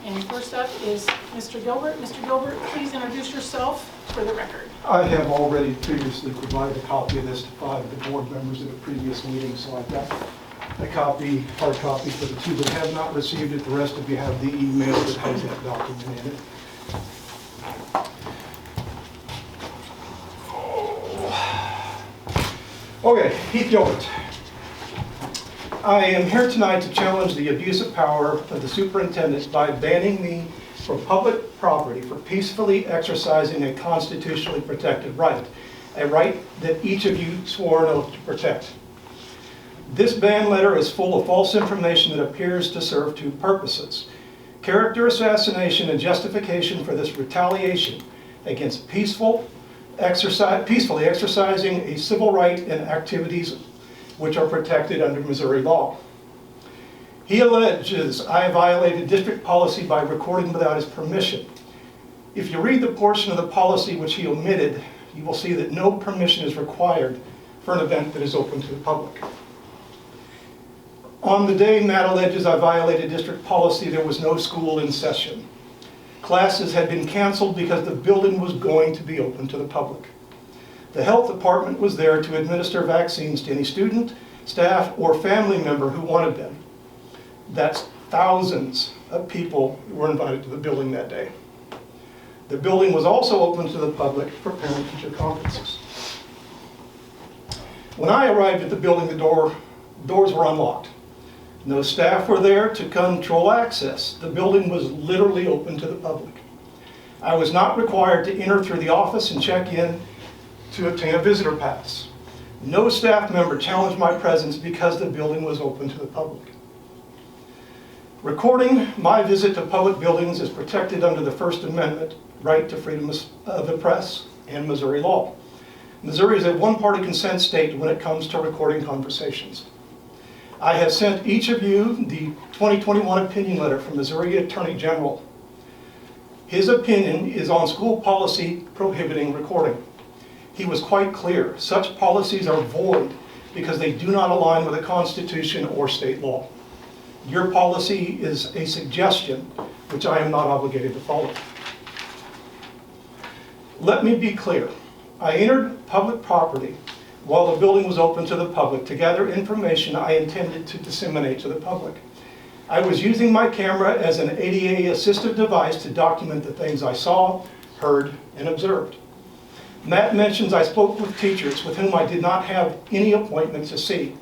And first up is Mr. Gilbert. Mr. Gilbert, please introduce yourself for the record. I have already previously provided a copy of this to 5 of the board members at a previous meeting, so I've got a copy, hard copy for the 2 that have not received it. The rest of you have the email that has that document in it. Okay, Heath Gilbert. I am here tonight to challenge the abuse of power of the superintendent by banning me from public property for peacefully exercising a constitutionally protected right, a right that each of you swore an oath to protect. This ban letter is full of false information that appears to serve 2 purposes: character assassination and justification for this retaliation against peacefully exercising a civil right and activities which are protected under Missouri law. He alleges I violated district policy by recording without his permission. If you read the portion of the policy which he omitted, you will see that no permission is required for an event that is open to the public. On the day Matt alleges I violated district policy, there was no school in session. Classes had been canceled because the building was going to be open to the public. The health department was there to administer vaccines to any student, staff, or family member who wanted them. That's thousands of people who were invited to the building that day. The building was also open to the public for parent-teacher conferences. When I arrived at the building, the doors were unlocked. No staff were there to control access. The building was literally open to the public. I was not required to enter through the office and check in to obtain a visitor pass. No staff member challenged my presence because the building was open to the public. Recording my visit to public buildings is protected under the First Amendment right to freedom of the press and Missouri law. Missouri is a one-party consent state when it comes to recording conversations. I have sent each of you the 2021 opinion letter from Missouri Attorney General. His opinion is on school policy prohibiting recording. He was quite clear. Such policies are void because they do not align with the Constitution or state law. Your policy is a suggestion which I am not obligated to follow. Let me be clear. I entered public property while the building was open to the public to gather information I intended to disseminate to the public. I was using my camera as an ADA assistive device to document the things I saw, heard, and observed. Matt mentions I spoke with teachers with whom I did not have any appointment to see.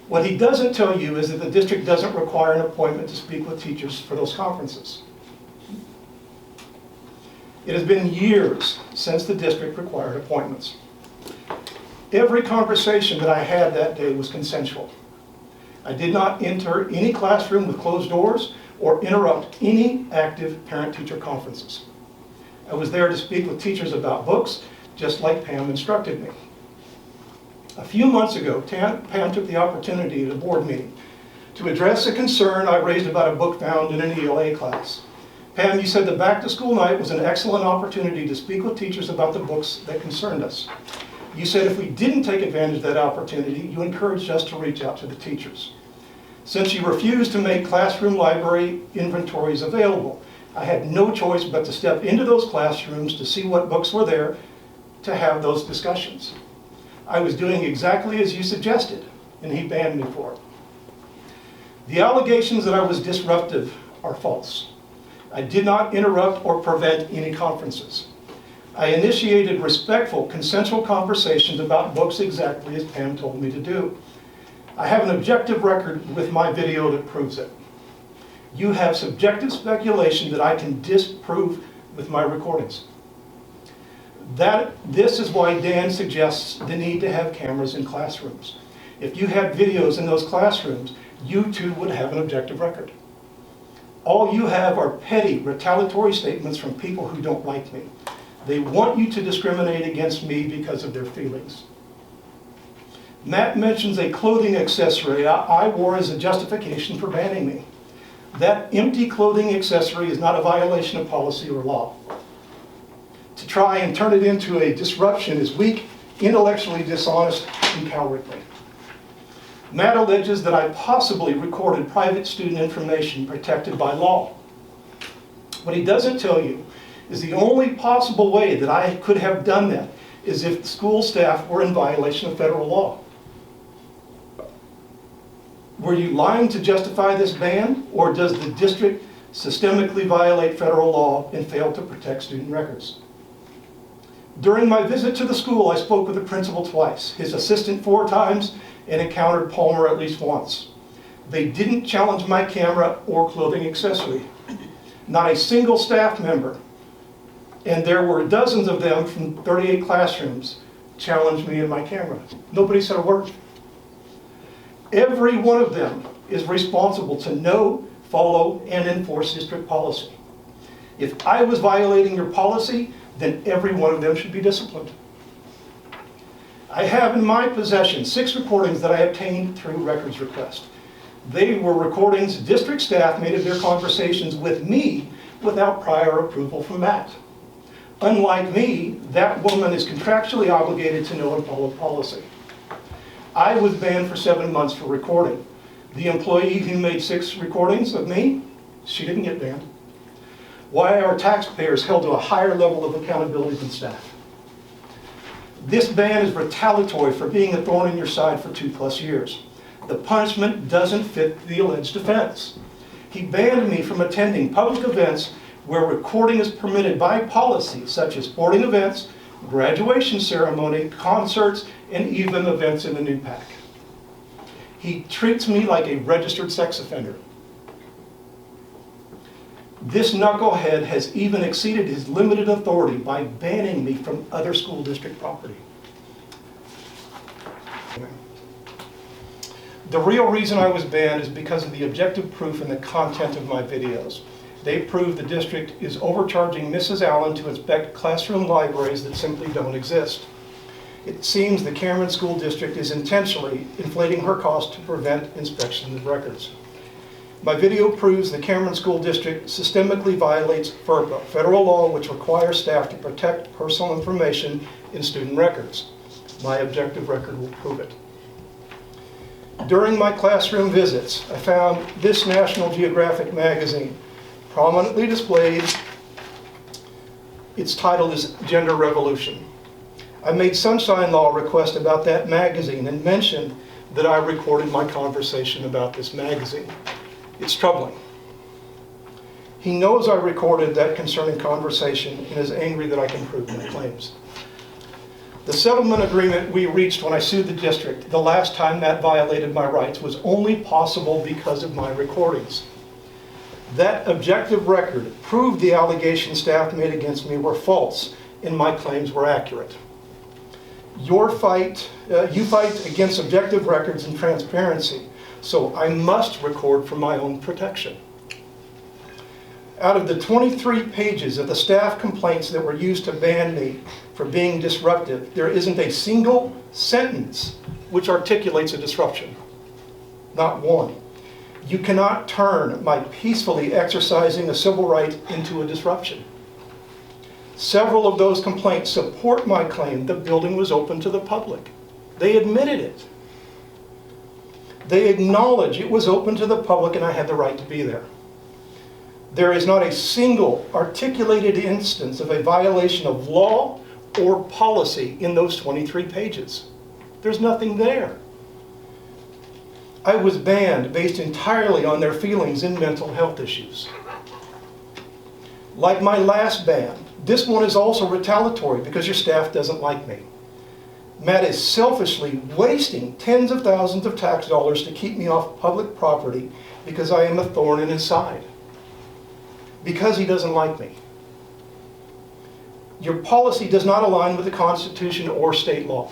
What he doesn't tell you is that the district doesn't require an appointment to speak with teachers for those conferences. It has been years since the district required appointments. Every conversation that I had that day was consensual. I did not enter any classroom with closed doors or interrupt any active parent-teacher conferences. I was there to speak with teachers about books, just like Pam instructed me. A few months ago, Pam took the opportunity at a board meeting to address a concern I raised about a book found in an ELA class. Pam, you said the back-to-school night was an excellent opportunity to speak with teachers about the books that concerned us. You said if we didn't take advantage of that opportunity, you encouraged us to reach out to the teachers. Since you refused to make classroom library inventories available, I had no choice but to step into those classrooms to see what books were there to have those discussions. I was doing exactly as you suggested, and he banned me for it. The allegations that I was disruptive are false. I did not interrupt or prevent any conferences. I initiated respectful, consensual conversations about books exactly as Pam told me to do. I have an objective record with my video that proves it. You have subjective speculation that I can disprove with my recordings. This is why Dan suggests the need to have cameras in classrooms. If you had videos in those classrooms, you too would have an objective record. All you have are petty, retaliatory statements from people who don't like me. They want you to discriminate against me because of their feelings. Matt mentions a clothing accessory I wore as a justification for banning me. That empty clothing accessory is not a violation of policy or law. To try and turn it into a disruption is weak, intellectually dishonest, and cowardly. Matt alleges that I possibly recorded private student information protected by law. What he doesn't tell you is the only possible way that I could have done that is if the school staff were in violation of federal law. Were you lying to justify this ban, or does the district systemically violate federal law and fail to protect student records? During my visit to the school, I spoke with the principal twice, his assistant 4 times, and encountered Palmer at least once. They didn't challenge my camera or clothing accessory. Not a single staff member, and there were dozens of them from 38 classrooms, challenged me and my camera. Nobody said a word. Every one of them is responsible to know, follow, and enforce district policy. If I was violating your policy, then every one of them should be disciplined. I have in my possession 6 recordings that I obtained through records request. They were recordings district staff made of their conversations with me without prior approval from Matt. Unlike me, that woman is contractually obligated to know and follow policy. I was banned for 7 months for recording. The employee who made 6 recordings of me, she didn't get banned. Why are taxpayers held to a higher level of accountability than staff? This ban is retaliatory for being a thorn in your side for 2+ years. The punishment doesn't fit the alleged offense. He banned me from attending public events where recording is permitted by policy, such as sporting events, graduation ceremony, concerts, and even events in the new pack. He treats me like a registered sex offender. This knucklehead has even exceeded his limited authority by banning me from other school district property. The real reason I was banned is because of the objective proof in the content of my videos. They prove the district is overcharging Mrs. Allen to inspect classroom libraries that simply don't exist. It seems the Cameron School District is intentionally inflating her cost to prevent inspection of records. My video proves the Cameron School District systemically violates FERPA, federal law which requires staff to protect personal information in student records. My objective record will prove it. During my classroom visits, I found this National Geographic magazine prominently displayed. Its title is Gender Revolution. I made Sunshine Law request about that magazine and mentioned that I recorded my conversation about this magazine. It's troubling. He knows I recorded that concerning conversation and is angry that I can prove my claims. The settlement agreement we reached when I sued the district the last time that violated my rights was only possible because of my recordings. That objective record proved the allegations staff made against me were false and my claims were accurate. You fight against objective records and transparency, so I must record for my own protection. Out of the 23 pages of the staff complaints that were used to ban me for being disruptive, there isn't a single sentence which articulates a disruption. Not one. You cannot turn my peacefully exercising a civil right into a disruption. Several of those complaints support my claim the building was open to the public. They admitted it. They acknowledge it was open to the public and I had the right to be there. There is not a single articulated instance of a violation of law or policy in those 23 pages. There's nothing there. I was banned based entirely on their feelings and mental health issues. Like my last ban, this one is also retaliatory because your staff doesn't like me. Matt is selfishly wasting tens of thousands of tax dollars to keep me off public property because I am a thorn in his side. Because he doesn't like me. Your policy does not align with the Constitution or state law.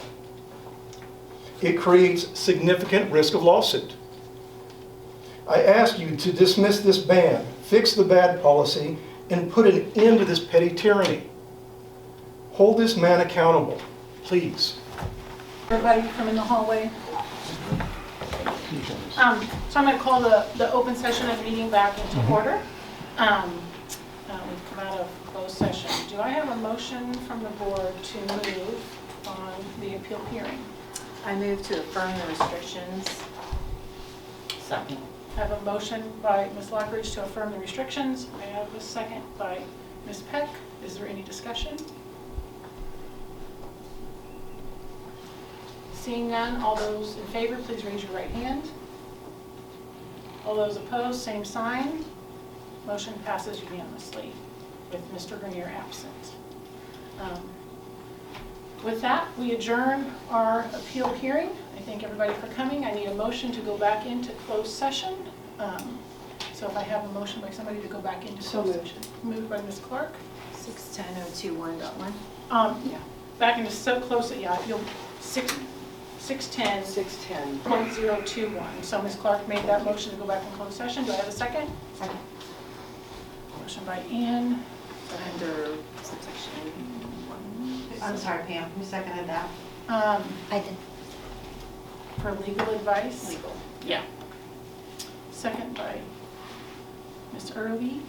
It creates significant risk of lawsuit. I ask you to dismiss this ban, fix the bad policy, and put an end to this petty tyranny. Hold this man accountable, please. Everybody come in the hallway. So I'm going to call the open session of the meeting back into order. We've come out of closed session. Do I have a motion from the board to move on the appeal hearing? I move to affirm the restrictions. Second. I have a motion by Ms. Lockridge to affirm the restrictions. I have a second by Ms. Peck. Is there any discussion? Seeing none, all those in favor, please raise your right hand. All those opposed, same sign. Motion passes unanimously with Mr. Grenier absent. With that, we adjourn our appeal hearing. I thank everybody for coming. I need a motion to go back into closed session. So if I have a motion by somebody to go back into closed session. Moved by Ms. Clark. 610.021.1. Yeah, back into so close, yeah, I feel 610. 610.021. So Ms. Clark made that motion to go back in closed session. Do I have a second? Second. Motion by Ann. Under subsection 1. I'm sorry, Pam, who seconded that? I did. For legal advice. Legal. Yeah. Second by Ms. Early.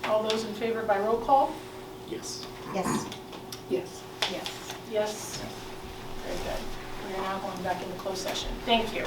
All those in favor by roll call? Yes. Yes. Yes. Yes. Yes. Very good. We are now going back into closed session. Thank you.